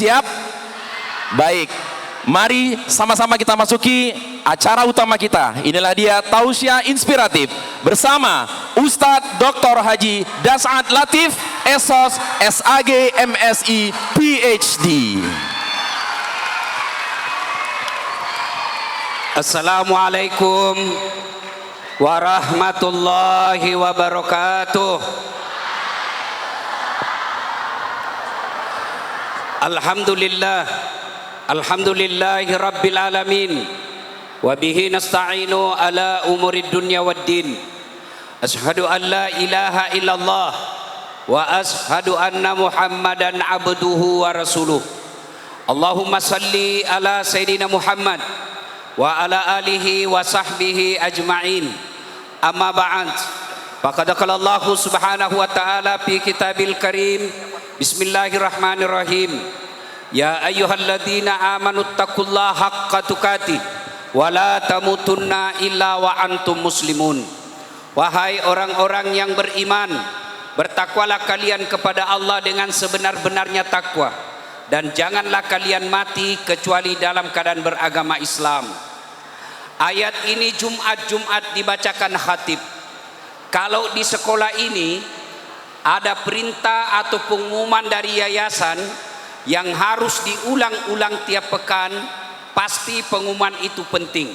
siap? Baik, mari sama-sama kita masuki acara utama kita. Inilah dia tausiah inspiratif bersama Ustadz Dr. Haji Das'ad Latif, SOS, SAG, MSI, PhD. Assalamualaikum warahmatullahi wabarakatuh. Alhamdulillah, alhamdulillahi rabbil alamin, wa bihi nasta'inu ala umurid dunya waddin. Ashhadu an la ilaha illallah wa ashhadu anna muhammadan abduhu wa rasuluh. Allahumma salli ala sayyidina Muhammad wa ala alihi wa sahbihi ajma'in. Amma ba'd, faqad qala Allah subhanahu wa ta'ala fi kitabil karim, bismillahirrahmanirrahim, ya ayyuhalladzina amanu taqullaha haqqa tuqatih wa la tamutunna illa wa antum muslimun. Wahai orang-orang yang beriman, bertakwalah kalian kepada Allah dengan sebenar-benarnya takwa, dan janganlah kalian mati kecuali dalam keadaan beragama Islam. Ayat ini Jumat dibacakan khatib. Kalau di sekolah ini ada perintah atau pengumuman dari yayasan yang harus diulang-ulang tiap pekan, pasti pengumuman itu penting.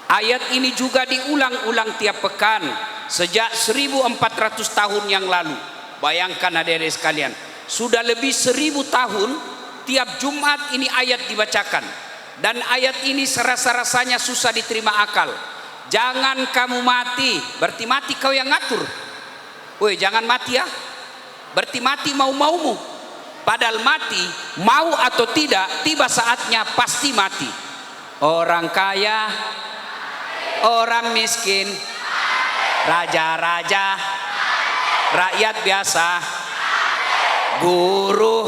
Ayat ini juga diulang-ulang tiap pekan sejak 1400 tahun yang lalu. Bayangkan adik-adik sekalian, sudah lebih 1000 tahun tiap Jumat ini ayat dibacakan. Dan ayat ini serasa-rasanya susah diterima akal. Jangan kamu mati, berarti mati kau yang ngatur. Woi, jangan mati ya, berarti mati mau-maumu. Padahal mati, mau atau tidak, tiba saatnya pasti mati. Orang kaya, orang miskin, raja-raja, rakyat biasa, guru,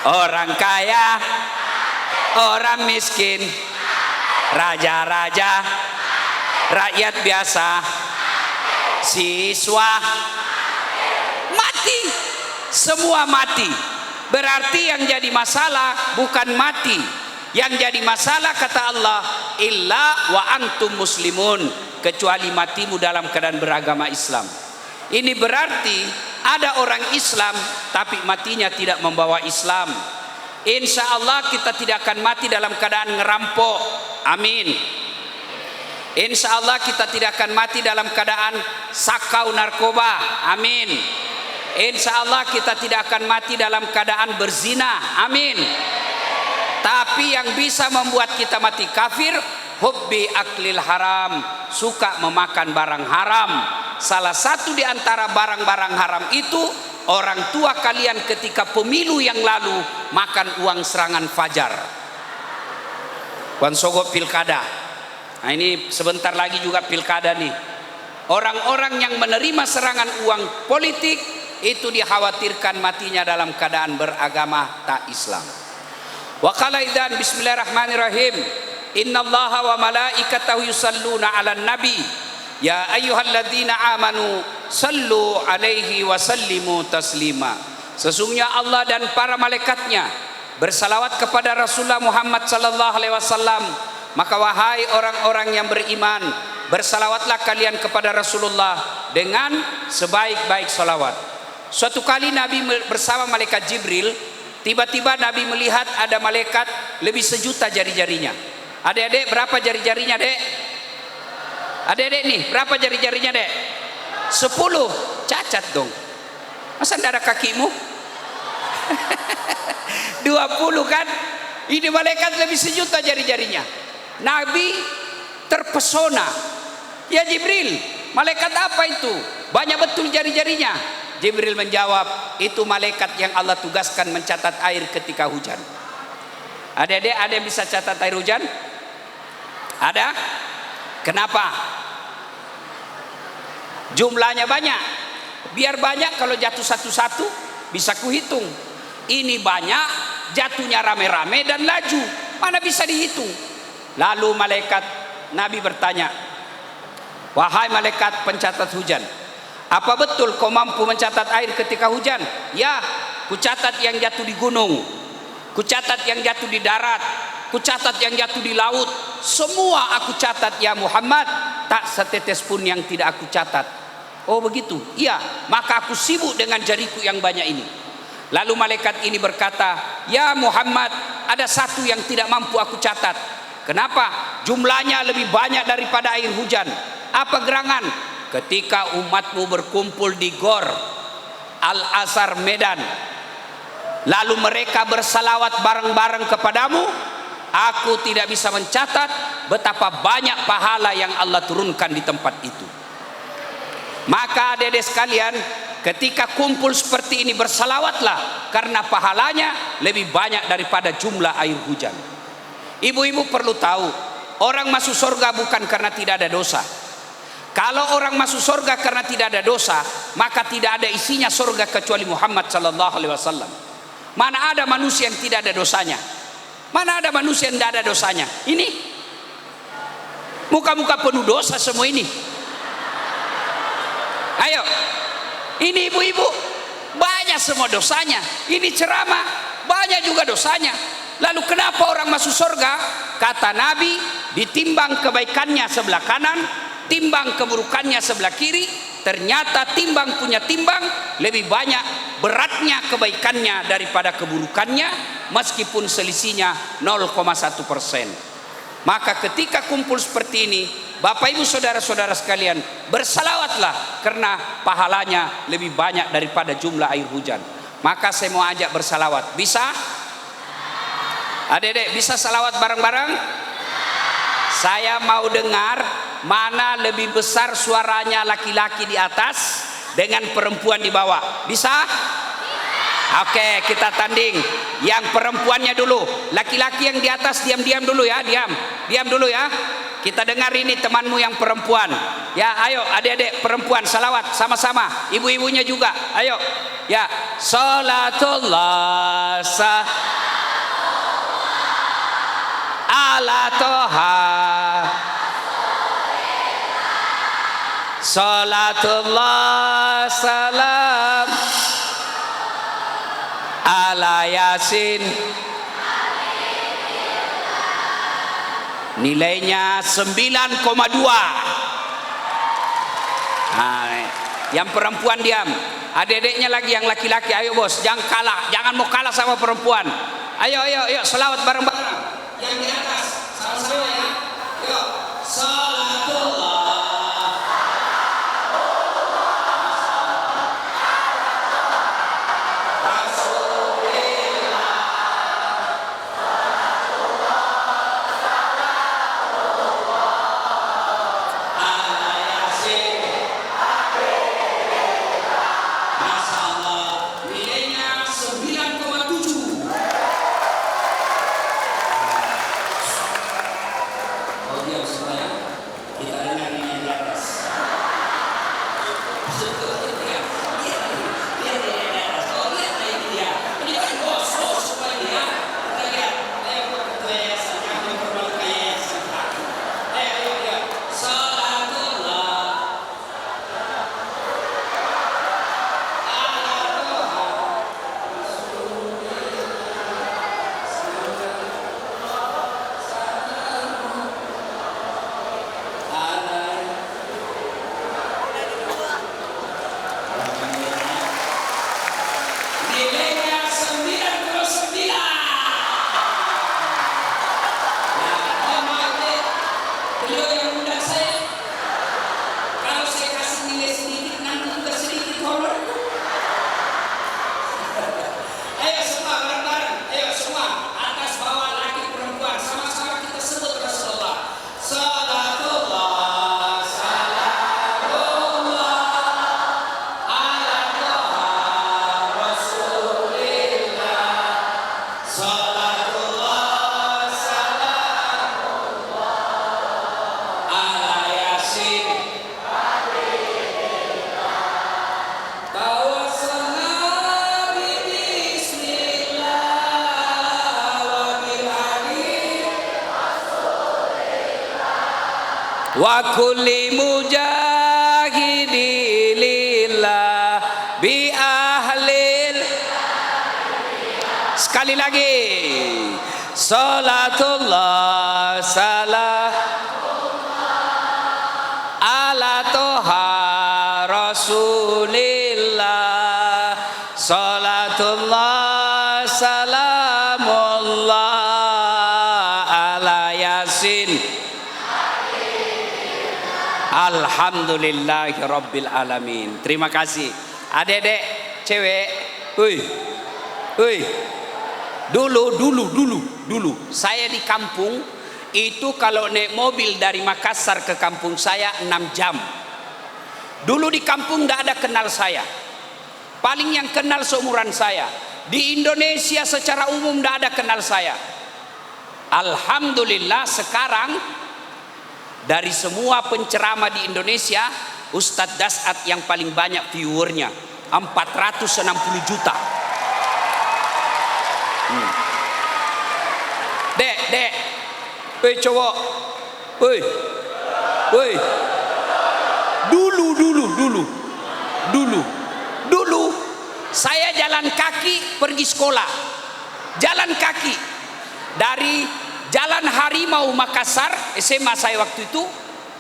orang kaya, orang miskin, raja-raja, rakyat biasa, siswa, mati, semua mati. Berarti yang jadi masalah bukan mati, yang jadi masalah kata Allah, illa wa antum muslimun, kecuali matimu dalam keadaan beragama Islam. Ini berarti ada orang Islam tapi matinya tidak membawa Islam. Insya Allah kita tidak akan mati dalam keadaan ngerampok, amin. Insya Allah kita tidak akan mati dalam keadaan sakau narkoba, amin. Insya Allah kita tidak akan mati dalam keadaan berzina, amin. Tapi yang bisa membuat kita mati kafir, hubbi aklil haram, suka memakan barang haram. Salah satu di antara barang-barang haram itu, orang tua kalian ketika pemilu yang lalu makan uang serangan fajar, uang sogok pilkada. Nah ini sebentar lagi juga pilkada nih. Orang-orang yang menerima serangan uang politik itu dikhawatirkan matinya dalam keadaan beragama tak Islam. Wa qala idzan bismillahirrahmanirrahim, innallaha wa malaikatahu yusalluna 'alan nabi ya ayyuhalladzina amanu sallu 'alaihi wa sallimu taslima. Sesungguhnya Allah dan para malaikatnya bersalawat kepada Rasulullah Muhammad sallallahu alaihi wasallam. Maka wahai orang-orang yang beriman, bersalawatlah kalian kepada Rasulullah dengan sebaik-baik salawat. Suatu kali Nabi bersama malaikat Jibril, tiba-tiba Nabi melihat ada malaikat lebih sejuta jari-jarinya. Adik-adik berapa jari-jarinya, Dek? Adik-adik nih, berapa jari-jarinya, Dek? 10. Cacat dong. Masa tidak ada kakimu? 20 kan? Ini malaikat lebih sejuta jari-jarinya. Nabi terpesona. Ya Jibril, malaikat apa itu? Banyak betul jari-jarinya. Jibril menjawab, itu malaikat yang Allah tugaskan mencatat air ketika hujan. Adik-adik ada yang bisa catat air hujan? Ada? Kenapa? Jumlahnya banyak. Biar banyak, kalau jatuh satu-satu bisa kuhitung. Ini banyak, jatuhnya rame-rame dan laju, mana bisa dihitung. Lalu malaikat Nabi bertanya, wahai malaikat pencatat hujan, Apa betul kau mampu mencatat air ketika hujan? Ya, kucatat yang jatuh di gunung, kucatat yang jatuh di darat, kucatat yang jatuh di laut. Semua aku catat ya Muhammad, tak setetes pun yang tidak aku catat. Oh begitu? Iya, maka aku sibuk dengan jariku yang banyak ini. Lalu malaikat ini berkata, ya Muhammad, ada satu yang tidak mampu aku catat. Kenapa? Jumlahnya lebih banyak daripada air hujan. Apa gerangan? Ketika umatmu berkumpul di Gor Al-Azhar Medan, lalu mereka bersalawat bareng-bareng kepadamu, aku tidak bisa mencatat betapa banyak pahala yang Allah turunkan di tempat itu. Maka adik-adik sekalian, ketika kumpul seperti ini bersalawatlah, karena pahalanya lebih banyak daripada jumlah air hujan. Ibu-ibu perlu tahu, orang masuk surga bukan karena tidak ada dosa. Kalau orang masuk surga karena tidak ada dosa, maka tidak ada isinya surga kecuali Muhammad sallallahu alaihi wasallam. Mana ada manusia yang tidak ada dosanya? Mana ada manusia yang tidak ada dosanya? Ini muka-muka penuh dosa semua ini. Ayo, ini ibu-ibu banyak semua dosanya. Ini ceramah banyak juga dosanya. Lalu kenapa orang masuk surga? Kata Nabi, ditimbang kebaikannya sebelah kanan, timbang keburukannya sebelah kiri. Ternyata timbang punya timbang lebih banyak beratnya kebaikannya daripada keburukannya, meskipun selisihnya 0,1%. Maka ketika kumpul seperti ini, Bapak Ibu saudara-saudara sekalian, bersalawatlah karena pahalanya lebih banyak daripada jumlah air hujan. Maka saya mau ajak bersalawat. Bisa? Adik-adik bisa salawat bareng-bareng? Saya mau dengar mana lebih besar suaranya laki-laki di atas dengan perempuan di bawah. Bisa? Oke, kita tanding. Yang perempuannya dulu. Laki-laki yang di atas diam-diam dulu ya, diam dulu ya. Kita dengar ini temanmu yang perempuan. Ya, ayo adik-adik perempuan salawat sama-sama. Ibu-ibunya juga. Ayo. Ya, salatullah ala toha, salatullah salam ala yasin. Nilainya 9,2. Nah, yang perempuan diam. Adik-adiknya lagi yang laki-laki, ayo bos, jangan kalah, jangan mau kalah sama perempuan. Ayo selawat bareng-bareng. Yang di atas sama-sama ya. Yuk, salatullah wa kulli mujahidi bi ahlil. Sekali lagi. Salatullah salam ala toha rasulillah. Salatullah salamullah ala yasin. Alhamdulillahi rabbil alamin. Terima kasih. Adik-adik cewek, dulu saya di kampung itu kalau naik mobil dari Makassar ke kampung saya 6 jam. Dulu di kampung tidak ada kenal saya, paling yang kenal seumuran saya. Di Indonesia secara umum tidak ada kenal saya. Alhamdulillah sekarang dari semua penceramah di Indonesia, Ustadz Das'at yang paling banyak viewernya, 460 juta. Dek, cowok, dulu saya jalan kaki pergi sekolah, jalan kaki dari Jalan Harimau Makassar SMA saya waktu itu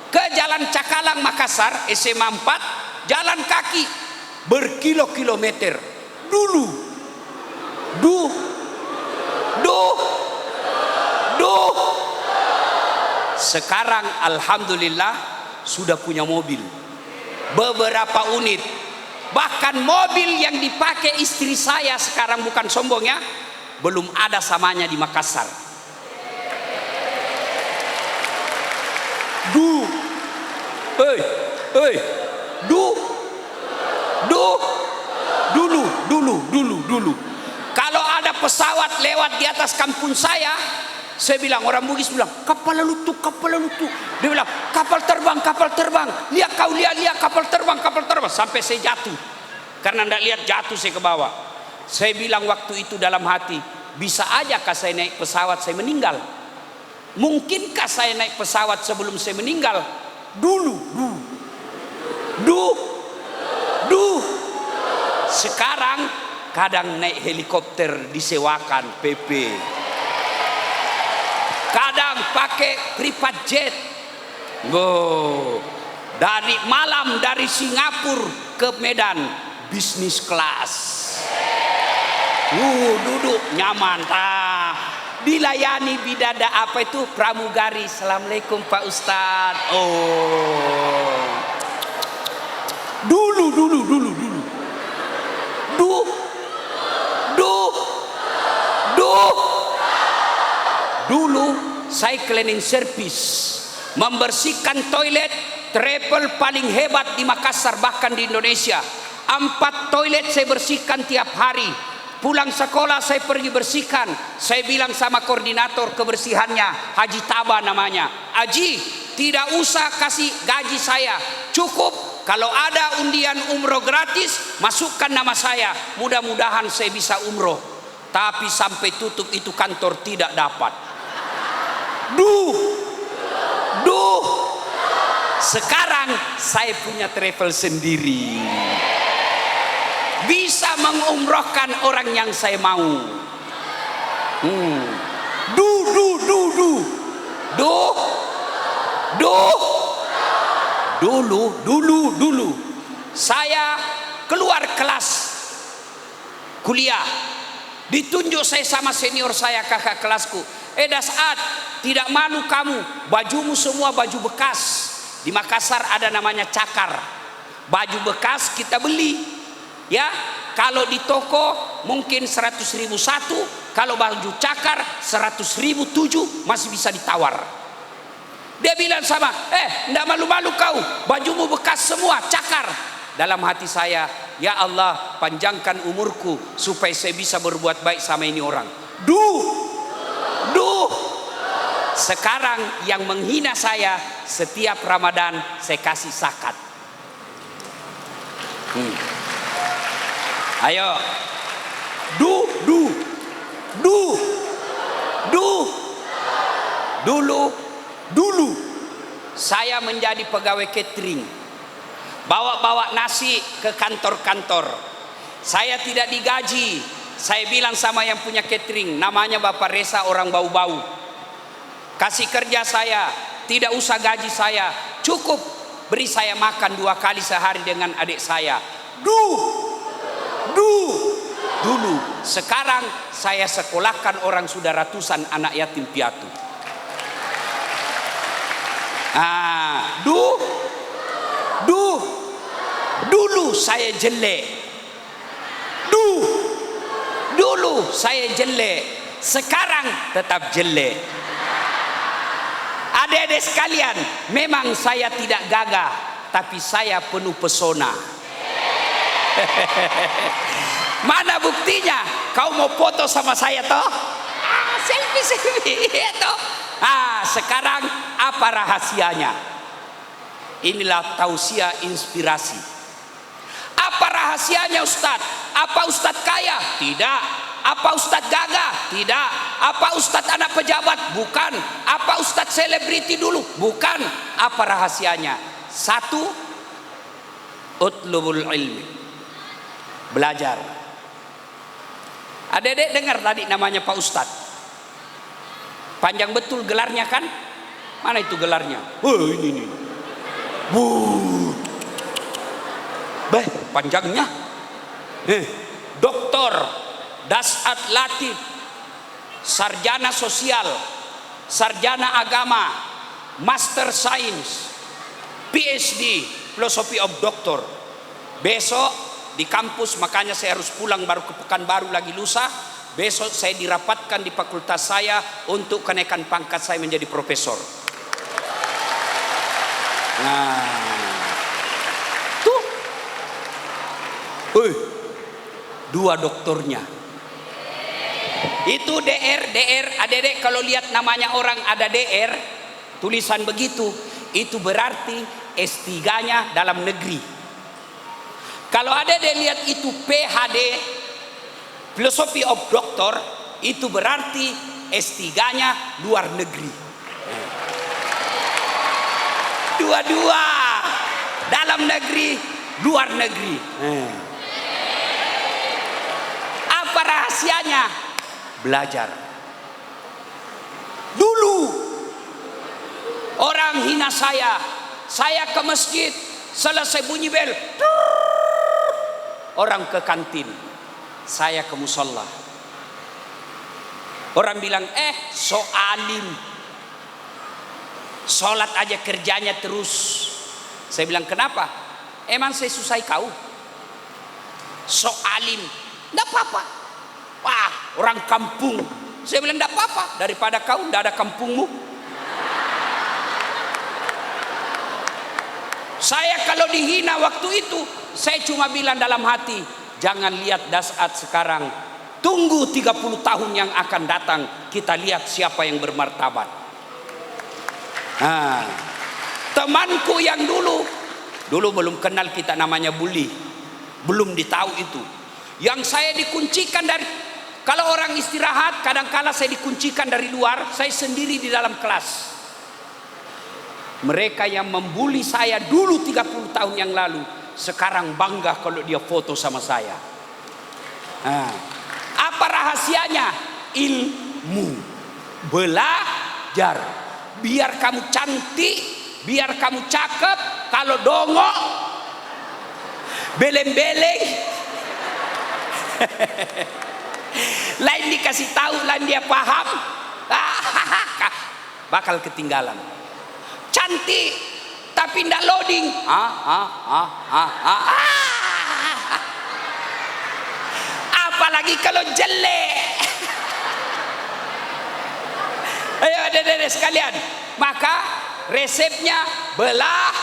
ke Jalan Cakalang Makassar SMA 4, jalan kaki berkilo-kilometer dulu. Sekarang alhamdulillah sudah punya mobil beberapa unit, bahkan mobil yang dipakai istri saya sekarang, bukan sombong ya, belum ada samanya di Makassar. Dulu kalau ada pesawat lewat di atas kampung saya bilang, orang Bugis bilang kapal lalutu. Dia bilang kapal terbang, lihat kapal terbang, sampai saya jatuh karena tidak lihat, jatuh saya ke bawah. Saya bilang waktu itu dalam hati, bisa aja kah saya naik pesawat saya meninggal? Mungkinkah saya naik pesawat sebelum saya meninggal? Dulu. Sekarang kadang naik helikopter disewakan PP, kadang pakai private jet. Dari malam dari Singapura ke Medan bisnis kelas. Duduk nyaman, dilayani bidada apa itu, pramugari. Assalamualaikum Pak Ustadz. Dulu saya cleaning service, membersihkan toilet travel paling hebat di Makassar, bahkan di Indonesia. 4 toilet saya bersihkan tiap hari. Pulang sekolah saya pergi bersihkan. Saya bilang sama koordinator kebersihannya, Haji Taba namanya, Haji, tidak usah kasih gaji saya, cukup kalau ada undian umroh gratis, masukkan nama saya, mudah-mudahan saya bisa umroh. Tapi sampai tutup itu kantor tidak dapat. Sekarang saya punya travel sendiri, bisa mengumrohkan orang yang saya mau. Dulu saya keluar kelas kuliah, ditunjuk saya sama senior saya, kakak kelasku, Das'at, tidak malu kamu, bajumu semua baju bekas. Di Makassar ada namanya cakar, baju bekas kita beli ya, kalau di toko mungkin 100.000 satu, kalau baju cakar 100.000 7, masih bisa ditawar. Dia bilang sama, enggak malu-malu kau, bajumu bekas semua cakar. Dalam hati saya, ya Allah, panjangkan umurku supaya saya bisa berbuat baik sama ini orang. Sekarang yang menghina saya, setiap Ramadan saya kasih zakat. Ayo. Dulu saya menjadi pegawai catering. bawa-bawa nasi ke kantor-kantor. Saya tidak digaji. Saya bilang sama yang punya catering, namanya Bapak Resa, orang bau-bau, kasih kerja saya, tidak usah gaji saya, cukup beri saya makan 2 kali sehari dengan adik saya. Dulu. Sekarang saya sekolahkan orang sudah ratusan anak yatim piatu. Dulu saya jelek. Dulu saya jelek. Sekarang tetap jelek. Adik-adik sekalian, memang saya tidak gagah, tapi saya penuh pesona. Mana buktinya? Kau mau foto sama saya toh? Selfie toh. Sekarang apa rahasianya? Inilah tausiah inspirasi. Apa rahasianya Ustadz? Apa Ustadz kaya? Tidak. Apa Ustadz gagah? Tidak. Apa Ustadz anak pejabat? Bukan. Apa Ustadz selebriti dulu? Bukan. Apa rahasianya? 1, utlubul ilmi, belajar. Adik-adik dengar tadi namanya Pak Ustadz. Panjang betul gelarnya kan? Mana itu gelarnya? Ini. Panjangnya. Doktor Das'at Latif, sarjana sosial, sarjana agama, master sains, PhD, philosophy of doctor. Besok di kampus, makanya saya harus pulang baru ke Pekanbaru lagi lusa. Besok saya dirapatkan di fakultas saya untuk kenaikan pangkat saya menjadi profesor. Tuh. 2 doktornya. Itu DR. Adik-adik kalau lihat namanya orang ada DR, tulisan begitu, itu berarti S3-nya dalam negeri. Kalau adik-adik lihat itu PhD, philosophy of doctor, itu berarti S3-nya luar negeri. Dua-dua, dalam negeri, luar negeri. Apa rahasianya? Belajar. Dulu orang hina saya ke masjid, selesai bunyi bel, orang ke kantin, saya ke musola. Orang bilang, so alim, sholat aja kerjanya terus. Saya bilang, kenapa? Emang saya susah kau? So alim, enggak apa-apa. Wah, orang kampung. Saya bilang, enggak apa-apa, daripada kau enggak ada kampungmu. Saya kalau dihina waktu itu, saya cuma bilang dalam hati, jangan lihat Das'at sekarang, tunggu 30 tahun yang akan datang, kita lihat siapa yang bermartabat. Temanku yang dulu belum kenal kita namanya bully, belum ditahu itu. Yang saya dikuncikan dari, kalau orang istirahat, kadang-kala saya dikuncikan dari luar, saya sendiri di dalam kelas. Mereka yang membuli saya dulu 30 tahun yang lalu, sekarang bangga kalau dia foto sama saya. Apa rahasianya? Ilmu. Belajar. Biar kamu cantik, biar kamu cakep, kalau dongok, beleng-beleng, lain dikasih tahu, lain dia paham, bakal ketinggalan. Cantik tapi ndak loading, apalagi kalau jelek. Ayo adik-adik sekalian, maka resepnya belah.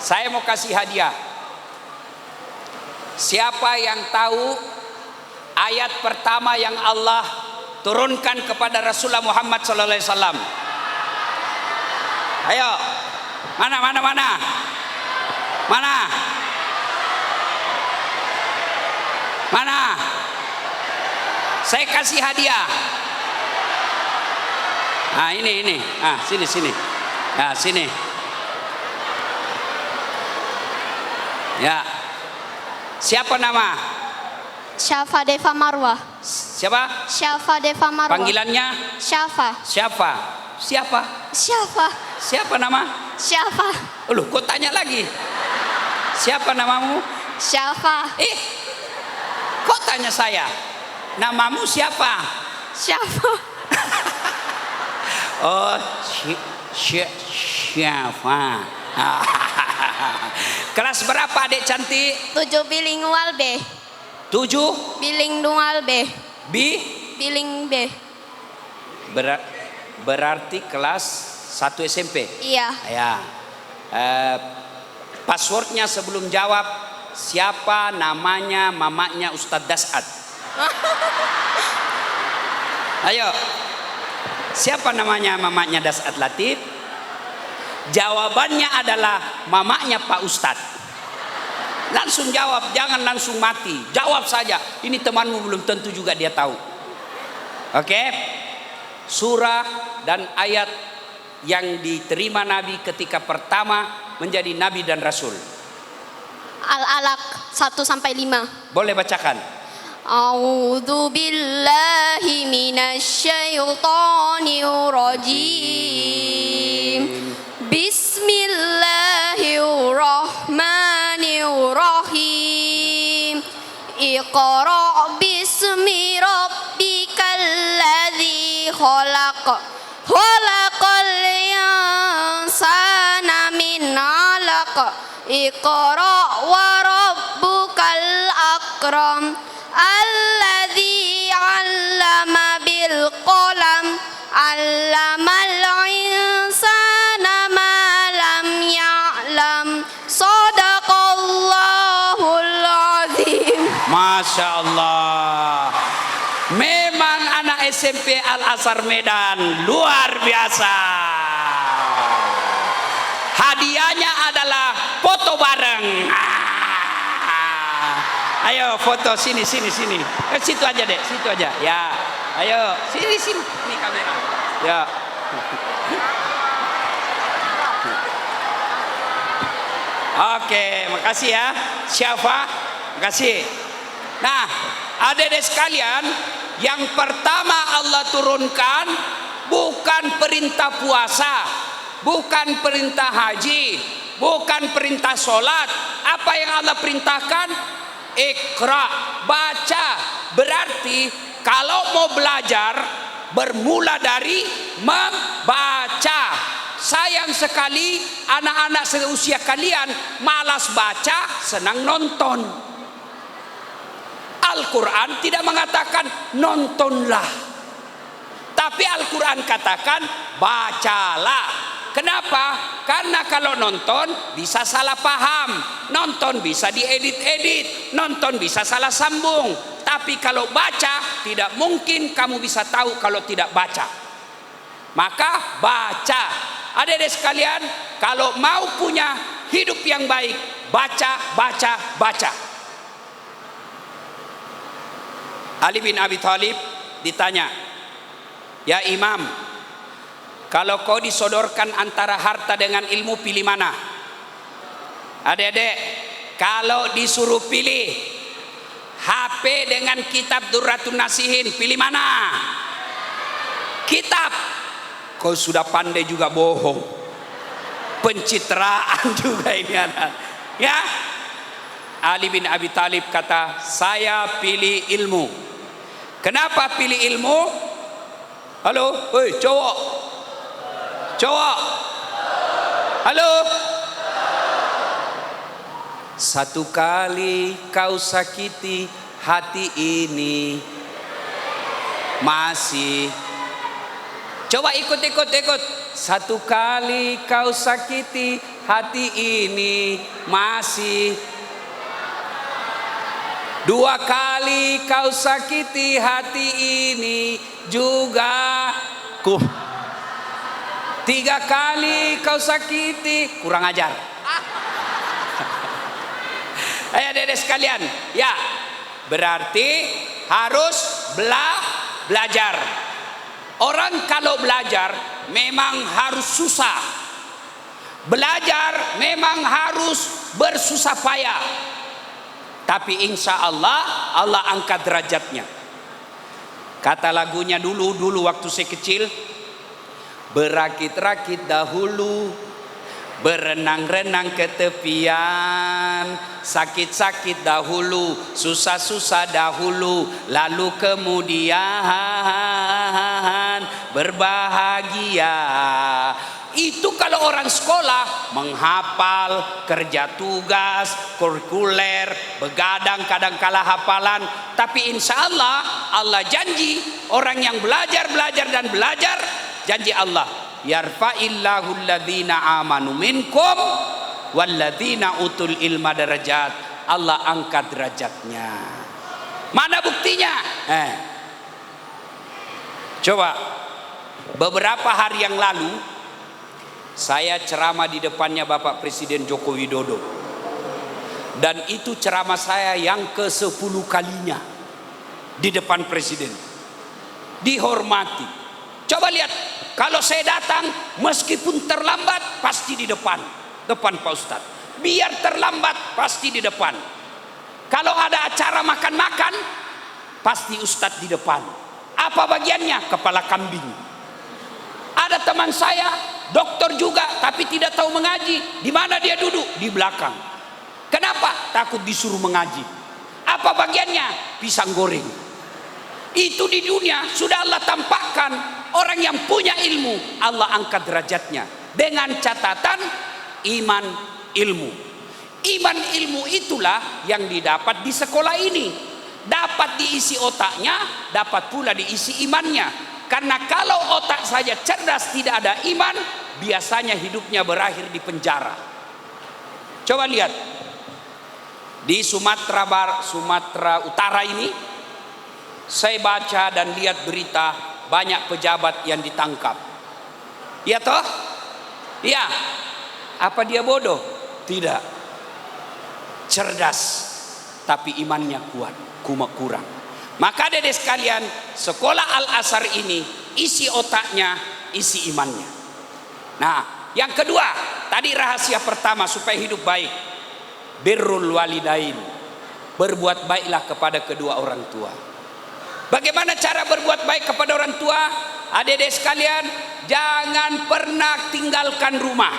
Saya mau kasih hadiah. Siapa yang tahu ayat pertama yang Allah turunkan kepada Rasulullah Muhammad sallallahu alaihi wasallam? Ayo. Mana? Saya kasih hadiah. Ini. Sini. Sini. Ya. Siapa nama? Syafa Deva Marwah. Siapa? Syafa Deva Marwah. Panggilannya? Syafa. Siapa? Siapa? Syafa. Siapa nama? Syafa. Loh, kok tanya lagi? Siapa namamu? Syafa. Kok tanya saya? Namamu siapa? Syafa. Oh, siapa? Kelas berapa adik cantik? 7 bilingual B. 7? Bilingual B. Biling B. Berarti kelas 1 SMP? Iya. Ya. Passwordnya sebelum jawab, siapa namanya mamanya Ustadz Das'ad? Ayo. Siapa namanya mamanya Das'ad Latif? Jawabannya adalah mamanya Pak Ustadz. Langsung jawab, jangan langsung mati. Jawab saja. Ini temanmu belum tentu juga dia tahu. Oke? Surah dan ayat yang diterima Nabi ketika pertama menjadi Nabi dan Rasul. Al-Alaq 1-5. Boleh bacakan? A'udzu billahi minasyaitonir rajim. Bismillahirrahmanirrahim. Iqra' bismi rabbikal ladzi khalaq. Khalaqal insana min 'alaq. Iqra' wa rabbukal akram. Alladzi 'allama bil qalam. 'Allamal insana ma lam ya'lam. Shadaqallahul azim. Masya Allah. Memang anak SMP Al-Azhar Medan luar biasa. Hadiahnya adalah foto bareng. Ayo foto sini. Situ aja deh, situ aja. Ya, ayo sini. Ini kamera. Ya. Oke, makasih ya. Syafa, makasih. Nah, adik-adik sekalian, yang pertama Allah turunkan bukan perintah puasa, bukan perintah haji, bukan perintah sholat. Apa yang Allah perintahkan? Iqra, baca. Berarti kalau mau belajar bermula dari membaca. Sayang sekali anak-anak seusia kalian malas baca, senang nonton. Al-Quran tidak mengatakan nontonlah, tapi Al-Quran katakan bacalah. Kenapa? Karena kalau nonton bisa salah paham, nonton bisa diedit-edit, nonton bisa salah sambung. Tapi kalau baca, tidak mungkin kamu bisa tahu kalau tidak baca. Maka baca. Adik-adik sekalian, kalau mau punya hidup yang baik, baca. Ali bin Abi Thalib ditanya, "Ya Imam, kalau kau disodorkan antara harta dengan ilmu, pilih mana?" Adik-adik, kalau disuruh pilih HP dengan kitab Durratun Nasihin, pilih mana? Kitab. Kau sudah pandai juga bohong, pencitraan juga ini anak. Ya, Ali bin Abi Thalib kata, saya pilih ilmu. Kenapa pilih ilmu? Halo, woi cowok. Halo. Satu kali kau sakiti hati ini, masih. Coba ikut. Satu kali kau sakiti hati ini, masih. Dua kali kau sakiti hati ini juga. Tiga kali kau sakiti, kurang ajar. Ayo adik-adik sekalian, ya berarti harus belajar. Orang kalau belajar memang harus susah. Belajar memang harus bersusah payah. Tapi insya Allah, Allah angkat derajatnya. Kata lagunya dulu waktu saya kecil, berakit-rakit dahulu, berenang-renang ke tepian, sakit-sakit dahulu, susah-susah dahulu, lalu kemudian berbahagia. Itu kalau orang sekolah menghafal, kerja tugas, kurikuler, begadang kadang-kala hafalan. Tapi insya Allah, Allah janji orang yang belajar dan belajar, janji Allah, yarfa'illahu alladhina amanu minkum walladhina utul ilma darajat. Allah angkat derajatnya. Mana buktinya? Coba beberapa hari yang lalu saya ceramah di depannya Bapak Presiden Joko Widodo. Dan itu ceramah saya yang ke-10 kalinya di depan Presiden. Dihormati. Coba lihat, kalau saya datang meskipun terlambat pasti di depan Pak Ustadz. Biar terlambat pasti di depan. Kalau ada acara makan-makan pasti Ustadz di depan. Apa bagiannya? Kepala kambing. Ada teman saya dokter juga tapi tidak tahu mengaji. Di mana dia duduk? Di belakang. Kenapa? Takut disuruh mengaji. Apa bagiannya? Pisang goreng. Itu di dunia sudah Allah tampakkan. Orang yang punya ilmu Allah angkat derajatnya dengan catatan iman ilmu. Iman ilmu itulah yang didapat di sekolah ini. Dapat diisi otaknya, dapat pula diisi imannya. Karena kalau otak saja cerdas tidak ada iman, biasanya hidupnya berakhir di penjara. Coba lihat di Sumatera Utara ini, saya baca dan lihat berita banyak pejabat yang ditangkap. Ya toh? Ya. Apa dia bodoh? Tidak. Cerdas, tapi imannya kuat, kurang. Maka adik sekalian, sekolah Al-Azhar ini isi otaknya, isi imannya. Nah, yang kedua, tadi rahasia pertama supaya hidup baik, birrul walidain, berbuat baiklah kepada kedua orang tua. Bagaimana cara berbuat baik kepada orang tua? Adik-adik sekalian, jangan pernah tinggalkan rumah,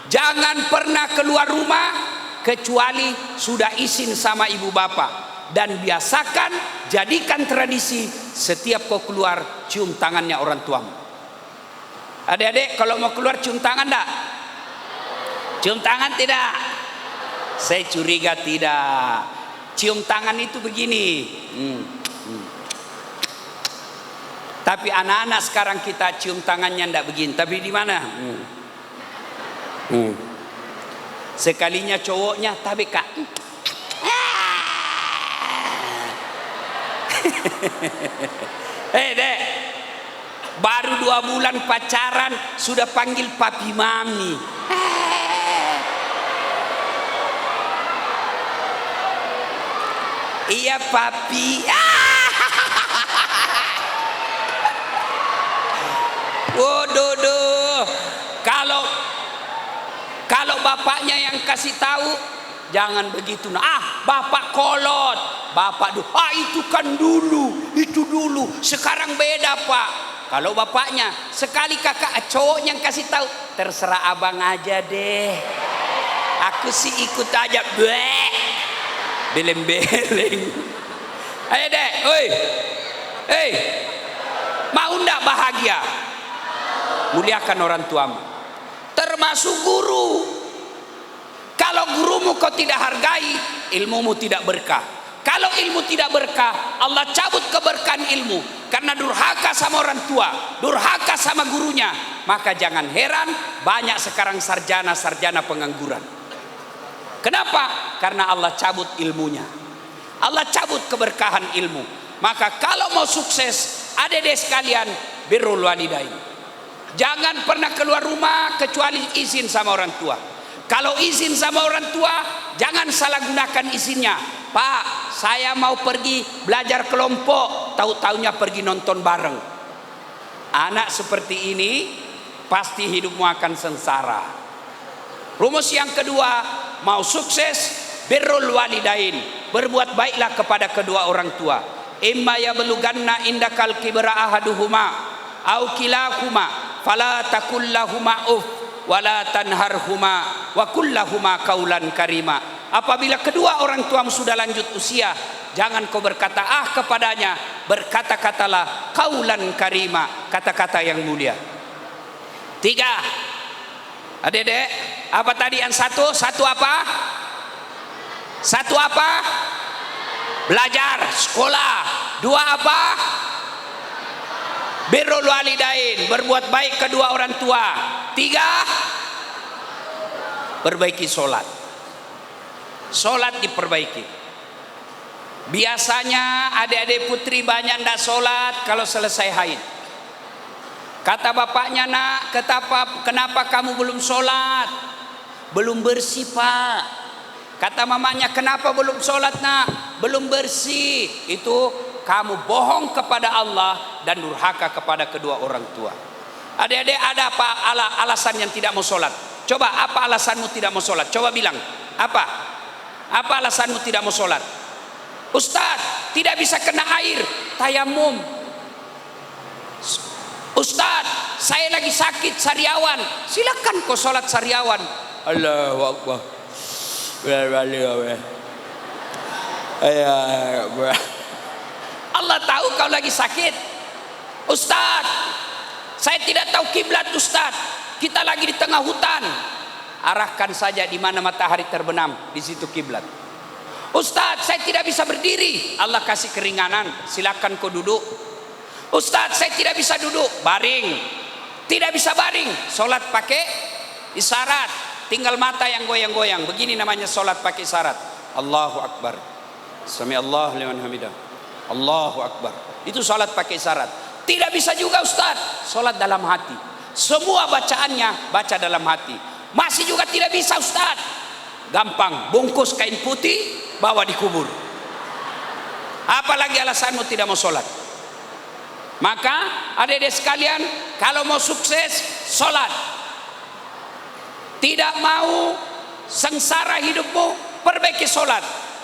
jangan pernah keluar rumah kecuali sudah izin sama ibu bapak. Dan biasakan, jadikan tradisi setiap kau keluar cium tangannya orang tuamu. Adik-adik kalau mau keluar cium tangan enggak? Cium tangan tidak? Saya curiga tidak. Cium tangan itu begini. Tapi anak-anak sekarang kita cium tangannya enggak begini. Tapi di mana? Sekalinya cowoknya tapi kak. Dek, baru 2 bulan pacaran sudah panggil papi mami. Iya papi. Waduh, kalau bapaknya yang kasih tahu, jangan begitu. Bapak kolot, bapak itu kan itu dulu. Sekarang beda pak. Kalau bapaknya sekali kakak cowoknya yang kasih tahu, terserah abang aja deh. Aku sih ikut aja, beleng-beleng. Ayo deh, mau ndak bahagia? Muliakan orang tuamu, termasuk guru. Kalau gurumu kau tidak hargai, ilmumu tidak berkah. Kalau ilmu tidak berkah, Allah cabut keberkahan ilmu. Karena durhaka sama orang tua, durhaka sama gurunya. Maka jangan heran banyak sekarang sarjana pengangguran. Kenapa? Karena Allah cabut ilmunya. Allah cabut keberkahan ilmu. Maka kalau mau sukses, adik-adik sekalian, birrul walidain. Jangan pernah keluar rumah kecuali izin sama orang tua. Kalau izin sama orang tua, jangan salah gunakan izinnya. Pak, saya mau pergi belajar kelompok, tahu-taunya pergi nonton bareng. Anak seperti ini pasti hidupmu akan sengsara. Rumus yang kedua, mau sukses, birrul walidain, berbuat baiklah kepada kedua orang tua. Imma yablughanna indakal kibra ahaduhuma au kilahuma fala takul lahuma uff wala tanharhuma wa kullahuma qaulan karima. Apabila kedua orang tuamu sudah lanjut usia, jangan kau berkata kepadanya, berkata-katalah qaulan karima, kata-kata yang mulia. 3. Adik-adik, apa tadi yang satu? Satu apa? Satu apa? Belajar, sekolah. 2 apa? Birrul walidain, berbuat baik kedua orang tua. 3. Perbaiki sholat. Sholat diperbaiki. Biasanya adik-adik putri banyak tidak sholat kalau selesai haid. Kata bapaknya, nak, kenapa kamu belum sholat? Belum bersih, Pak. Kata mamanya, kenapa belum sholat, nak? Belum bersih. Itu kamu bohong kepada Allah dan durhaka kepada kedua orang tua. Adik-adik, ada apa alasan yang tidak mau sholat? Coba, apa alasanmu tidak mau sholat? Coba bilang, apa? Apa alasanmu tidak mau sholat? Ustaz, tidak bisa kena air, tayamum. Ustaz, saya lagi sakit sariawan. Silakan kau sholat sariawan. Allahu Akbar. Allah tahu kau lagi sakit. Ustaz, saya tidak tahu kiblat, Ustaz. Kita lagi di tengah hutan. Arahkan saja di mana matahari terbenam, di situ kiblat. Ustaz, saya tidak bisa berdiri. Allah kasih keringanan, silakan kau duduk. Ustaz, saya tidak bisa duduk, baring. Tidak bisa baring, sholat pakai isyarat. Tinggal mata yang goyang-goyang. Begini namanya sholat pakai isyarat. Allahu Akbar. Sami Allahu liman hamidah. Allahu Akbar. Itu sholat pakai isyarat. Tidak bisa juga Ustaz, sholat dalam hati. Semua bacaannya baca dalam hati. Masih juga tidak bisa Ustaz. Gampang, bungkus kain putih, bawa dikubur. Apalagi alasanmu tidak mau sholat? Maka adik-adik sekalian, kalau mau sukses, sholat. Tidak mau sengsara hidupmu, perbaiki sholat.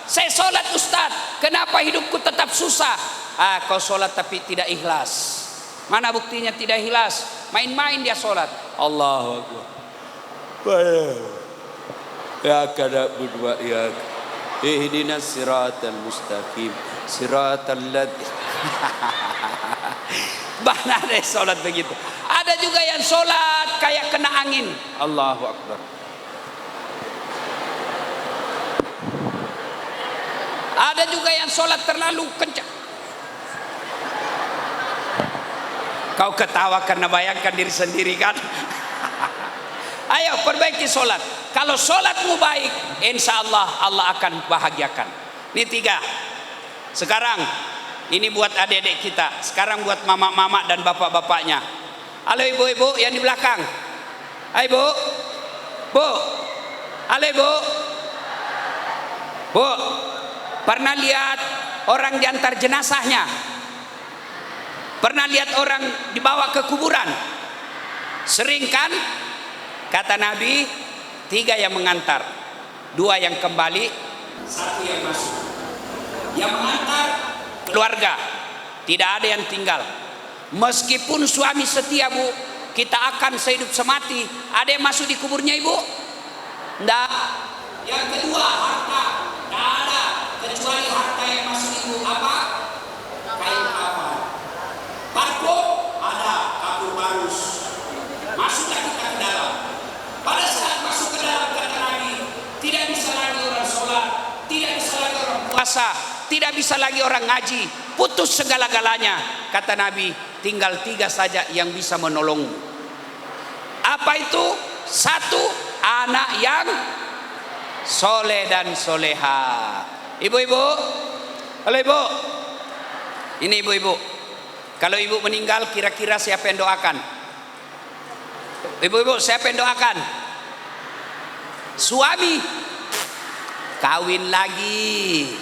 Saya sholat Ustaz, kenapa hidupku tetap susah? Kau sholat tapi tidak ikhlas. Mana buktinya tidak ikhlas? Main-main dia sholat. Allahu Akbar. Ya kada budwa ya ihdinas siratal mustaqim siratal ladzi. Mana ada sholat begitu? Ada juga yang sholat kayak kena angin. Allahu Akbar. Ada juga yang sholat terlalu kencang. Kau ketawa karena bayangkan diri sendiri kan? Ayo perbaiki sholat. Kalau sholatmu baik, insya Allah Allah akan bahagiakan. Ini 3. Sekarang ini buat adik-adik kita. Sekarang buat mama-mama dan bapak-bapaknya. Halo ibu-ibu yang di belakang. Hai bu, bu, halo ibu, bu. Pernah lihat orang diantar jenazahnya? Pernah lihat orang dibawa ke kuburan? Sering kan? Kata Nabi, 3 yang mengantar, 2 yang kembali, 1 yang masuk. Yang mengantar keluarga, tidak ada yang tinggal. Meskipun suami setia bu, kita akan sehidup semati. Ada yang masuk di kuburnya ibu? Tidak. Yang kedua harta, tidak ada kecuali harta yang masuk ibu apa? Kain kafan. Parfum ada, kapur barus. Masuklah kita ke dalam. Pada saat masuk ke dalam kata Nabi, tidak bisa lagi orang sholat, tidak bisa lagi orang puasa, tidak bisa lagi orang ngaji, putus segala-galanya. Kata Nabi, tinggal 3 saja yang bisa menolongmu. Apa itu? 1, anak yang soleh dan soleha. Ibu-ibu, halo ibu, ini ibu-ibu. Kalau ibu meninggal, kira-kira siapa yang doakan? Ibu-ibu, siapa yang doakan? Suami kawin lagi.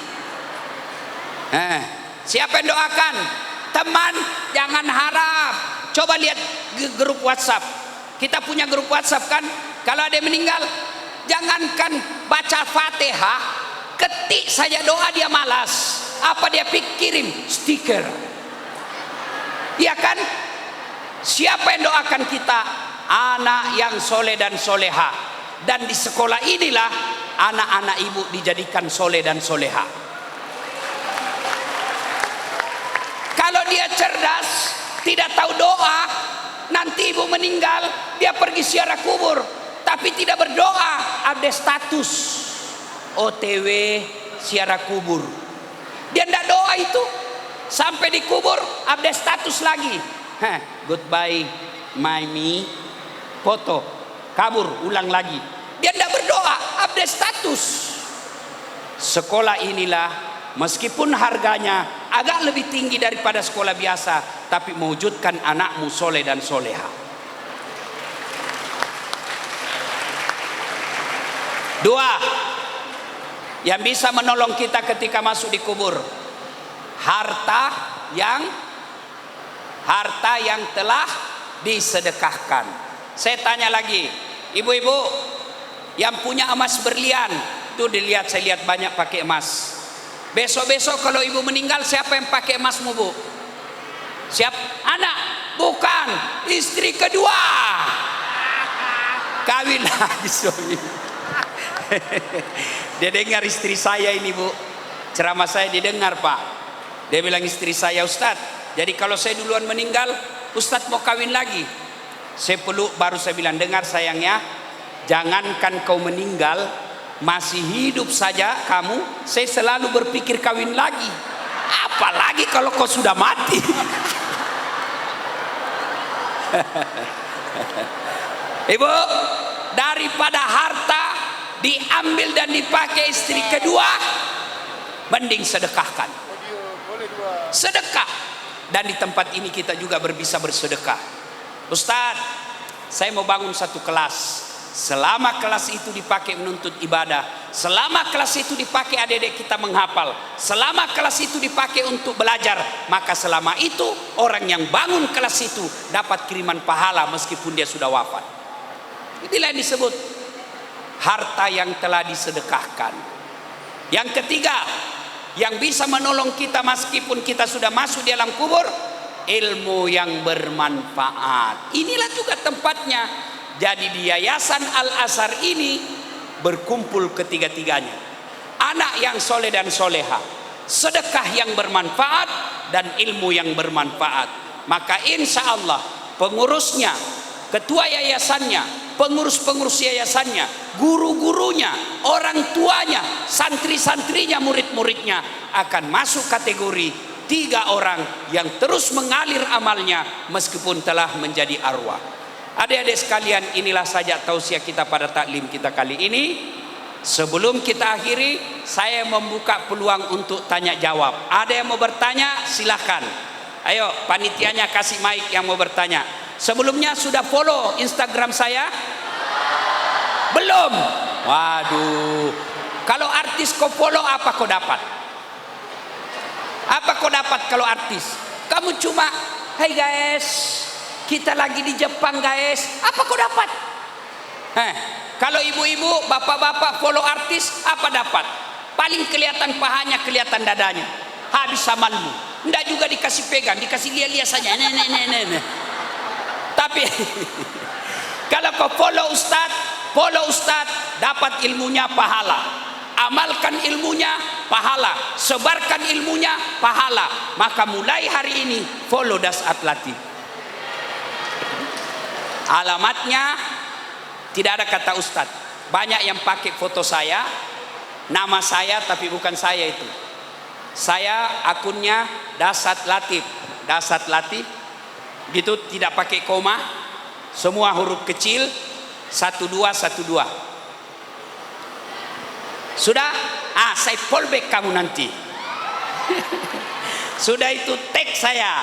Siapa yang doakan? Teman, jangan harap. Coba lihat grup WhatsApp. Kita punya grup WhatsApp kan? Kalau ada yang meninggal, jangankan baca Fatihah, ketik saja doa dia malas. Apa dia kirim? Stiker. Iya kan? Siapa yang doakan kita? Anak yang soleh dan soleha. Dan di sekolah inilah anak-anak ibu dijadikan soleh dan soleha. Kalau dia cerdas, tidak tahu doa, nanti ibu meninggal, dia pergi ziarah kubur, tapi tidak berdoa, ada status OTW ziarah kubur. Dia tidak doa itu, sampai di kubur ada status lagi. Goodbye mami, foto, kabur, ulang lagi. Dia tidak berdoa, ada status. Sekolah inilah, meskipun harganya agak lebih tinggi daripada sekolah biasa, tapi mewujudkan anakmu soleh dan soleha. Dua, yang bisa menolong kita ketika masuk di kubur, harta yang telah disedekahkan. Saya tanya lagi, ibu-ibu yang punya emas berlian, tuh dilihat, saya lihat banyak pakai emas. Besok-besok kalau ibu meninggal, siapa yang pakai emasmu, Bu? Siap? Anak? Bukan, istri kedua. Kawin lagi suami. Dia dengar istri saya ini, Bu, ceramah saya didengar, Pak. Dia bilang, istri saya, Ustadz, jadi kalau saya duluan meninggal, Ustadz mau kawin lagi. Saya peluk, baru saya bilang, dengar sayangnya, jangankan kau meninggal, masih hidup saja kamu, saya selalu berpikir kawin lagi, apalagi kalau kau sudah mati. Ibu, daripada harta diambil dan dipakai istri kedua, mending sedekahkan. Sedekah. Dan di tempat ini kita juga bisa bersedekah. Ustadz, saya mau bangun satu kelas. Selama kelas itu dipakai menuntut ibadah, selama kelas itu dipakai adik-adik kita menghafal, selama kelas itu dipakai untuk belajar, maka selama itu orang yang bangun kelas itu dapat kiriman pahala meskipun dia sudah wafat. Inilah yang disebut harta yang telah disedekahkan. Yang ketiga, yang bisa menolong kita meskipun kita sudah masuk di alam kubur, ilmu yang bermanfaat. Inilah juga tempatnya. Jadi di Yayasan Al-Azhar ini berkumpul ketiga-tiganya. Anak yang soleh dan soleha, sedekah yang bermanfaat, dan ilmu yang bermanfaat. Maka insya Allah pengurusnya, ketua yayasannya, pengurus-pengurus yayasannya, guru-gurunya, orang tuanya, santri-santrinya, murid-muridnya akan masuk kategori 3 orang yang terus mengalir amalnya meskipun telah menjadi arwah. Adik-adik sekalian, inilah saja tausiah kita pada taklim kita kali ini. Sebelum kita akhiri, saya membuka peluang untuk tanya jawab. Ada yang mau bertanya? Silahkan. Ayo, panitianya kasih mic yang mau bertanya. Sebelumnya sudah follow Instagram saya? Belum? Waduh. Kalau artis kau follow, apa kau dapat? Apa kau dapat kalau artis? Kamu cuma, hai guys, kita lagi di Jepang guys. Apa kau dapat? Kalau ibu-ibu, bapak-bapak follow artis, apa dapat? Paling kelihatan pahanya, kelihatan dadanya. Habis amalmu. Enggak juga dikasih pegang, dikasih lihat-lihat saja. Nih. Tapi kalau kau follow Ustadz, dapat ilmunya pahala. Amalkan ilmunya pahala, sebarkan ilmunya pahala. Maka mulai hari ini follow Das'at Latif. Alamatnya tidak ada kata Ustadz. Banyak yang pakai foto saya, nama saya, tapi bukan saya itu. Saya akunnya Das'at Latif, Das'at Latif, gitu, tidak pakai koma, semua huruf kecil, 1212. Sudah? Saya fallback kamu nanti. Sudah, itu tag saya,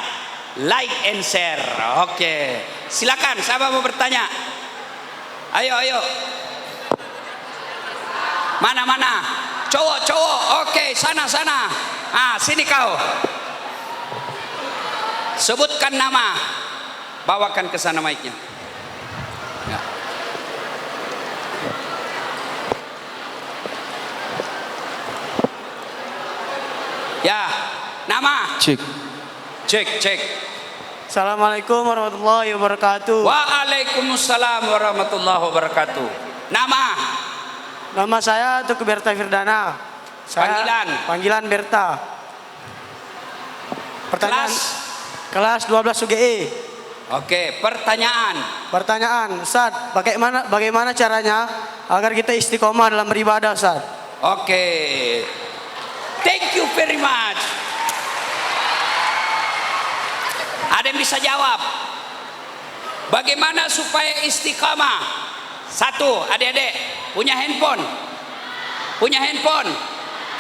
like and share. Oke. Silakan, siapa mau bertanya? Ayo. Mana? Cowok. Oke, sana. Sini kau. Sebutkan nama. Bawakan ke sana mic-nya. Ya. Ya, nama. Cek. Cek. Assalamualaikum warahmatullahi wabarakatuh. Waalaikumsalam warahmatullahi wabarakatuh. Nama. Nama saya Tuku Berta Firdana. Panggilan Berta. Pertanyaan. Kelas 12 UGE. Oke, pertanyaan. Ustaz, bagaimana caranya agar kita istiqomah dalam beribadah, Ustaz? Oke. Thank you very much. Ada yang bisa jawab? Bagaimana supaya istiqamah? Satu, adik-adik punya handphone.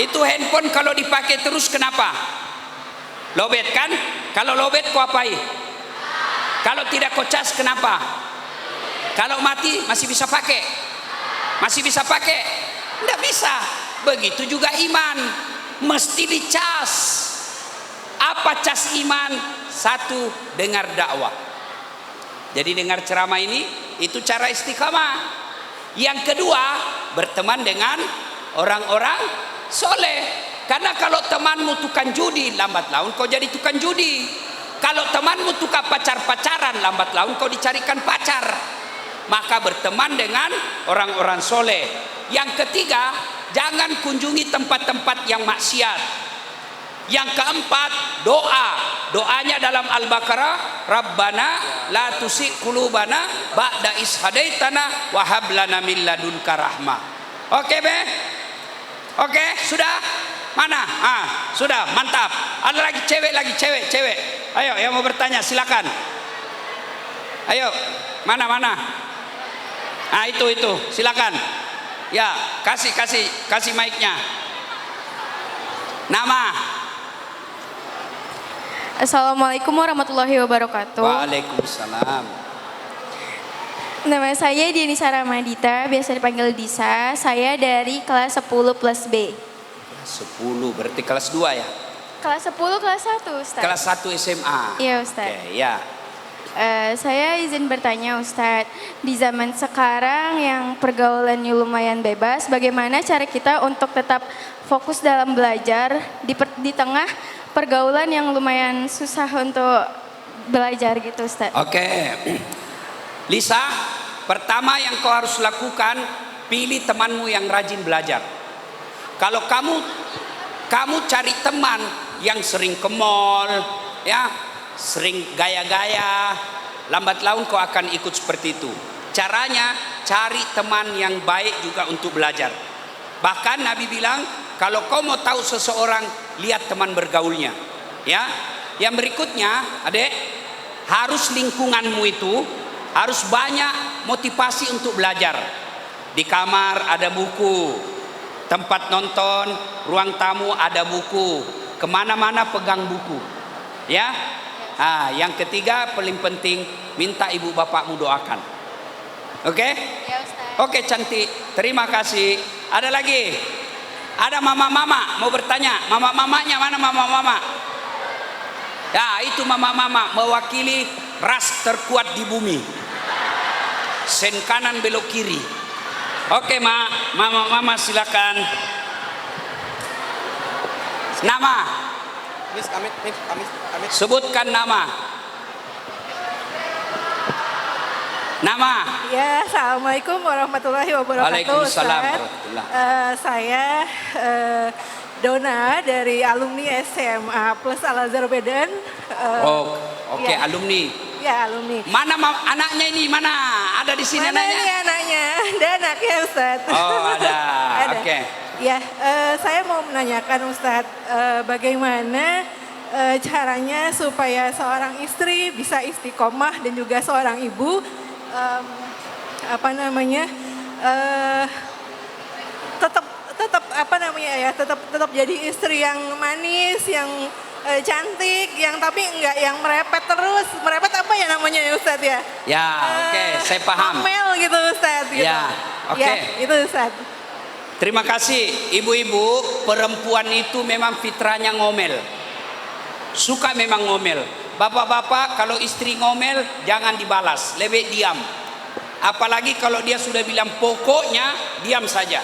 Itu handphone kalau dipakai terus kenapa? Lowbat kan? Kalau lowbat kau apai? Kalau tidak kau cas kenapa? Kalau mati masih bisa pakai? Tidak bisa. Begitu juga iman, mesti dicas. Apa cas iman? Satu, dengar dakwah. Jadi dengar ceramah ini, itu cara istiqamah. Yang kedua, berteman dengan orang-orang soleh. Karena kalau temanmu tukang judi, lambat laun kau jadi tukang judi. Kalau temanmu tukang pacaran, lambat laun kau dicarikan pacar. Maka berteman dengan orang-orang soleh. Yang ketiga, jangan kunjungi tempat-tempat yang maksiat. Yang keempat, doanya dalam Al-Baqarah, Rabbana la tuzigh qulubana ba'da idh hadaitana wa hab lana min ladunka rahmah. Oke, Be? Oke, sudah? Mana? Sudah, mantap. Ada lagi cewek. Ayo, yang mau bertanya silakan. Ayo, mana? Itu, silakan. Ya, kasih mic-nya. Nama. Assalamualaikum warahmatullahi wabarakatuh. Waalaikumsalam. Nama saya Dianisa Ramadita, biasa dipanggil Disa. Saya dari kelas 10 plus B. 10 berarti kelas 2 ya? Kelas 10 kelas 1, Ustaz. Kelas 1 SMA. Iya, Ustaz. Oke, ya. Saya izin bertanya, Ustaz. Di zaman sekarang yang pergaulannya lumayan bebas, bagaimana cara kita untuk tetap fokus dalam belajar di tengah pergaulan yang lumayan susah untuk belajar gitu, Ustaz? Oke. Lisa, pertama yang kau harus lakukan, pilih temanmu yang rajin belajar. Kalau kamu cari teman yang sering ke mall, ya, sering gaya-gaya, lambat laun kau akan ikut seperti itu. Caranya cari teman yang baik juga untuk belajar. Bahkan Nabi bilang, kalau kau mau tahu seseorang, lihat teman bergaulnya. Ya, yang berikutnya, Adek, harus lingkunganmu itu harus banyak motivasi untuk belajar. Di kamar ada buku, tempat nonton, ruang tamu ada buku, kemana-mana pegang buku. Ya, yang ketiga paling penting, minta ibu bapakmu doakan. Oke? Ya, Ustaz. Oke, cantik. Terima kasih. Ada lagi? Ada mama-mama mau bertanya. Mama-mamanya mana mama-mama? Ya, itu mama-mama mewakili ras terkuat di bumi. Sen kanan belok kiri. Oke, mama-mama silakan. Nama. Sebutkan nama. Nama. Ya, assalamualaikum warahmatullahi wabarakatuh. Waalaikumsalam Ustaz. warahmatullah. Saya Dona dari alumni SMA Plus Al Azhar Medan. Oke, ya. alumni. Ya, alumni. Mana anaknya ini? Mana? Ada di sini Mana anaknya? ini anaknya? Ada anaknya, Ustaz. Oh, ada. Oke. Ya, saya mau menanyakan Ustaz, bagaimana caranya supaya seorang istri bisa istiqomah dan juga seorang ibu tetap jadi istri yang manis, yang cantik, yang tapi enggak yang merepet terus. Merepet apa ya namanya ya Ustaz ya? Ya, oke, saya paham. Ngomel gitu Ustaz gitu. Ya, oke. Ya, itu Ustaz. Terima kasih. Ibu-ibu, perempuan itu memang fitrahnya ngomel. Suka memang ngomel. Bapak-bapak, kalau istri ngomel jangan dibalas, lebih diam. Apalagi kalau dia sudah bilang pokoknya, diam saja.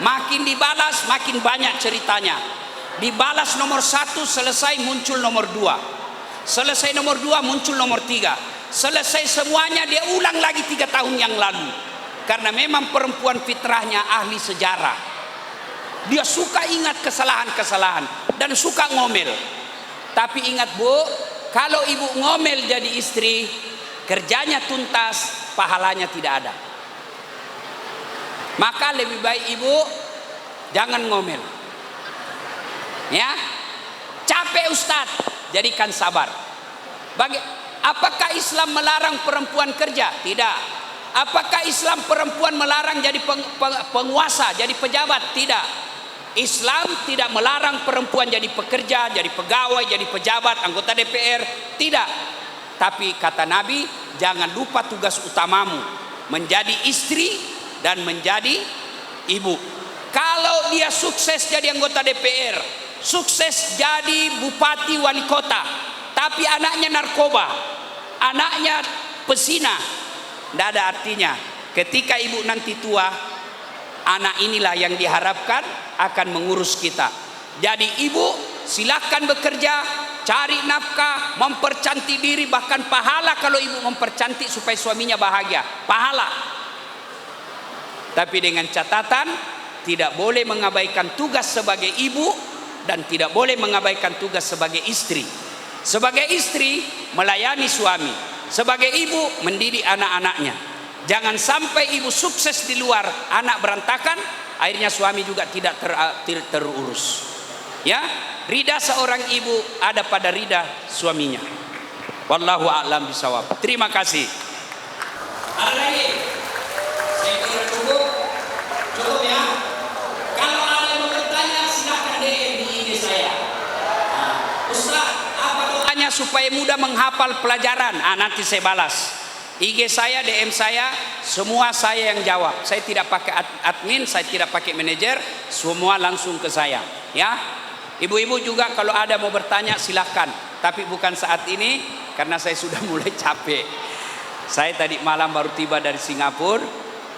Makin dibalas makin banyak ceritanya. dibalas nomor 1, selesai muncul nomor 2. Selesai nomor 2 muncul nomor 3. Selesai semuanya dia ulang lagi 3 tahun yang lalu. Karena memang perempuan fitrahnya ahli sejarah. Dia suka ingat kesalahan-kesalahan dan suka ngomel. Tapi ingat Bu, kalau ibu ngomel jadi istri, kerjanya tuntas, pahalanya tidak ada. Maka lebih baik ibu jangan ngomel. Ya, capek Ustadz, jadikan sabar. Apakah Islam melarang perempuan kerja? Tidak. Apakah Islam perempuan melarang jadi penguasa, jadi pejabat? Tidak. Islam tidak melarang perempuan jadi pekerja, jadi pegawai, jadi pejabat, anggota DPR. Tidak. Tapi kata Nabi, jangan lupa tugas utamamu, menjadi istri dan menjadi ibu. Kalau dia sukses jadi anggota DPR, sukses jadi bupati wali kota, tapi anaknya narkoba, anaknya pesina, tidak ada artinya. Ketika ibu nanti tua, anak inilah yang diharapkan akan mengurus kita. Jadi ibu silakan bekerja, cari nafkah, mempercantik diri, bahkan pahala kalau ibu mempercantik supaya suaminya bahagia, pahala. Tapi dengan catatan, tidak boleh mengabaikan tugas sebagai ibu dan tidak boleh mengabaikan tugas sebagai istri. Sebagai istri melayani suami, sebagai ibu mendidik anak-anaknya. Jangan sampai ibu sukses di luar, anak berantakan, akhirnya suami juga tidak terurus. Ya, ridha seorang ibu ada pada ridha suaminya. Wallahu a'lam bishawab. Terima kasih. Ada lagi? Saya kira cukup. Cukup ya. Kalau ada yang mau bertanya silakan DM di IG saya. Ustaz, apa doanya supaya mudah menghafal pelajaran? Nanti saya balas. IG saya, DM saya, semua saya yang jawab. Saya tidak pakai admin, saya tidak pakai manajer, semua langsung ke saya. Ya, ibu-ibu juga kalau ada mau bertanya silahkan. Tapi bukan saat ini, karena saya sudah mulai capek. Saya tadi malam baru tiba dari Singapura,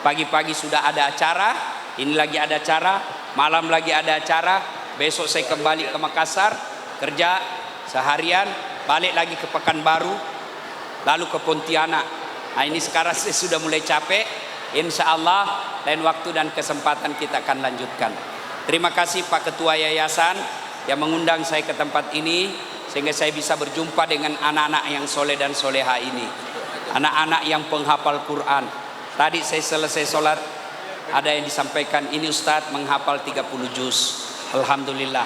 pagi-pagi sudah ada acara, ini lagi ada acara, malam lagi ada acara, besok saya kembali ke Makassar, kerja seharian, balik lagi ke Pekanbaru, lalu ke Pontianak. Nah ini sekarang saya sudah mulai capek. Insya Allah lain waktu dan kesempatan kita akan lanjutkan. Terima kasih Pak Ketua Yayasan yang mengundang saya ke tempat ini, sehingga saya bisa berjumpa dengan anak-anak yang soleh dan soleha ini, anak-anak yang penghafal Quran. Tadi saya selesai sholat, ada yang disampaikan, ini Ustadz menghafal 30 juz. Alhamdulillah.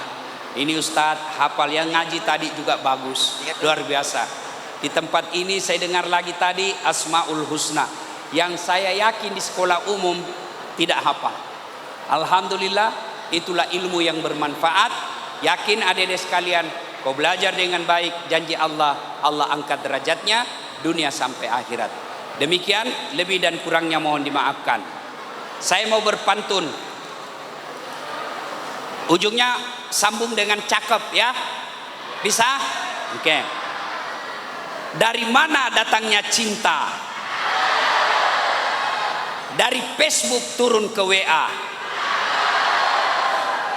Ini Ustadz hafal, yang ngaji tadi juga bagus, luar biasa. Di tempat ini saya dengar lagi tadi Asmaul Husna, yang saya yakin di sekolah umum tidak hafal. Alhamdulillah, itulah ilmu yang bermanfaat. Yakin adik-adik sekalian, kau belajar dengan baik, janji Allah, Allah angkat derajatnya dunia sampai akhirat. Demikian, lebih dan kurangnya mohon dimaafkan. Saya mau berpantun, ujungnya sambung dengan cakep ya. Bisa? Oke. Dari mana datangnya cinta? Dari Facebook turun ke WA.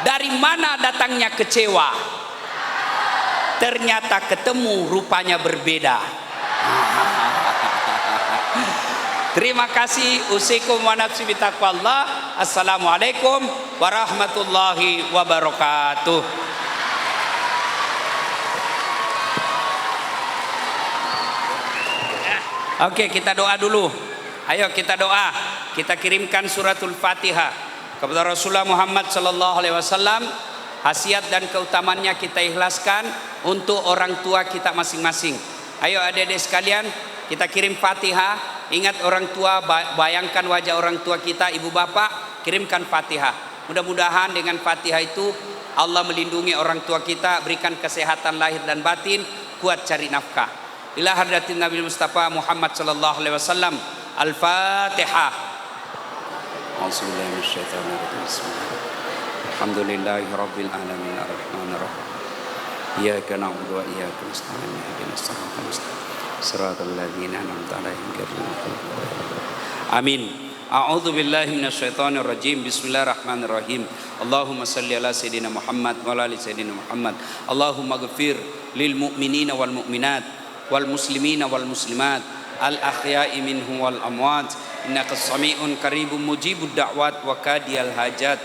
Dari mana datangnya kecewa? Ternyata ketemu rupanya berbeda. Terima kasih. Usikum wa nafsi bitaqwallah. Assalamualaikum warahmatullahi wabarakatuh. Oke, kita doa dulu. Ayo kita doa. Kita kirimkan suratul Fatihah kepada Rasulullah Muhammad sallallahu alaihi wasallam. Khasiat dan keutamannya kita ikhlaskan untuk orang tua kita masing-masing. Ayo adik-adik sekalian, kita kirim Fatihah. Ingat orang tua, bayangkan wajah orang tua kita, ibu bapak, kirimkan Fatihah. Mudah-mudahan dengan Fatihah itu Allah melindungi orang tua kita, berikan kesehatan lahir dan batin, kuat cari nafkah. Ila hadratin Nabi Mustafa Muhammad sallallahu alaihi wasallam. Al-Fatihah. A'udzubillahi minasyaitonir rajim. Alhamdulillahi rabbil alamin arrahmanir rahim. Iyyaka na'budu wa iyyaka nasta'in. Ihdinas siratal mustaqim. Shiratal ladzina an'amta 'alaihim ghairil maghdubi 'alaihim. Amin. A'udzu billahi minasyaitonir rajim. Bismillahirrahmanirrahim. Allahumma shalli ala sayidina Muhammad wa ala ali sayidina Muhammad. Allahumma ighfir lil mu'minina wal mu'minat wal muslimina wal muslimat al ahya'i minhum wal amwat innaka sami'un qaribun mujibud da'wat wa kadiyal hajat.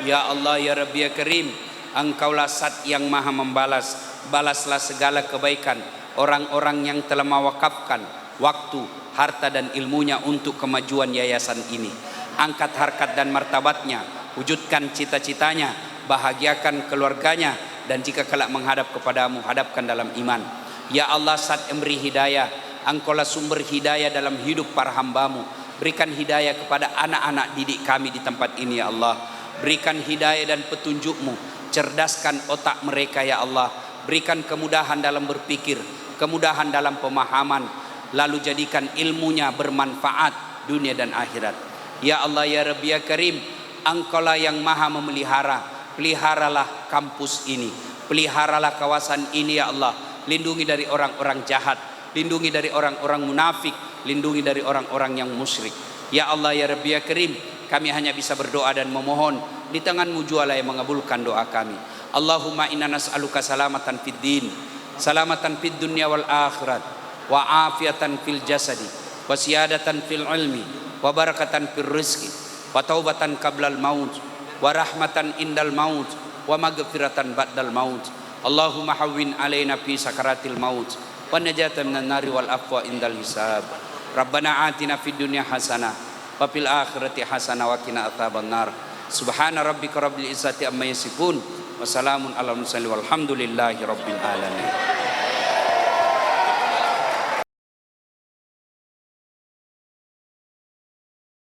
Ya Allah ya Rabbi ya Karim, Engkaulah Zat yang maha membalas. Balaslah segala kebaikan orang-orang yang telah mewakafkan waktu, harta dan ilmunya untuk kemajuan yayasan ini. Angkat harkat dan martabatnya, wujudkan cita-citanya, bahagiakan keluarganya, dan jika kelak menghadap kepadamu, hadapkan dalam iman. Ya Allah Zat yang beri hidayah, Engkaulah sumber hidayah dalam hidup para hambamu. Berikan hidayah kepada anak-anak didik kami di tempat ini ya Allah. Berikan hidayah dan petunjukmu, cerdaskan otak mereka ya Allah. Berikan kemudahan dalam berpikir, kemudahan dalam pemahaman, lalu jadikan ilmunya bermanfaat dunia dan akhirat. Ya Allah ya Rabbi ya Karim, Engkaulah yang maha memelihara. Peliharalah kampus ini, peliharalah kawasan ini ya Allah. Lindungi dari orang-orang jahat, lindungi dari orang-orang munafik, lindungi dari orang-orang yang musyrik. Ya Allah ya Rabbi ya Karim, kami hanya bisa berdoa dan memohon, di tangan-Mu jualah yang mengabulkan doa kami. Allahumma inna nas'aluka salamatan fid din, salamatan fid dunya wal akhirat, wa afiatan fil jasadi, wa siyadatan fil ilmi, wa barakatan fil rizki, wa taubatan qablal maut, wa rahmatan indal maut, wa maghfiratan ba'dal maut. Allahumma hawwin alaina fi sakaratil maut, wa najatan minan nari wal afwa indal hisab. Rabbana atina fid dunya hasanah wa fil akhirati hasanah wa qina adzabannar. Subhana rabbika rabbil izzati amma yasifun, wa salamun alal mursalin walhamdulillahi rabbil alamin.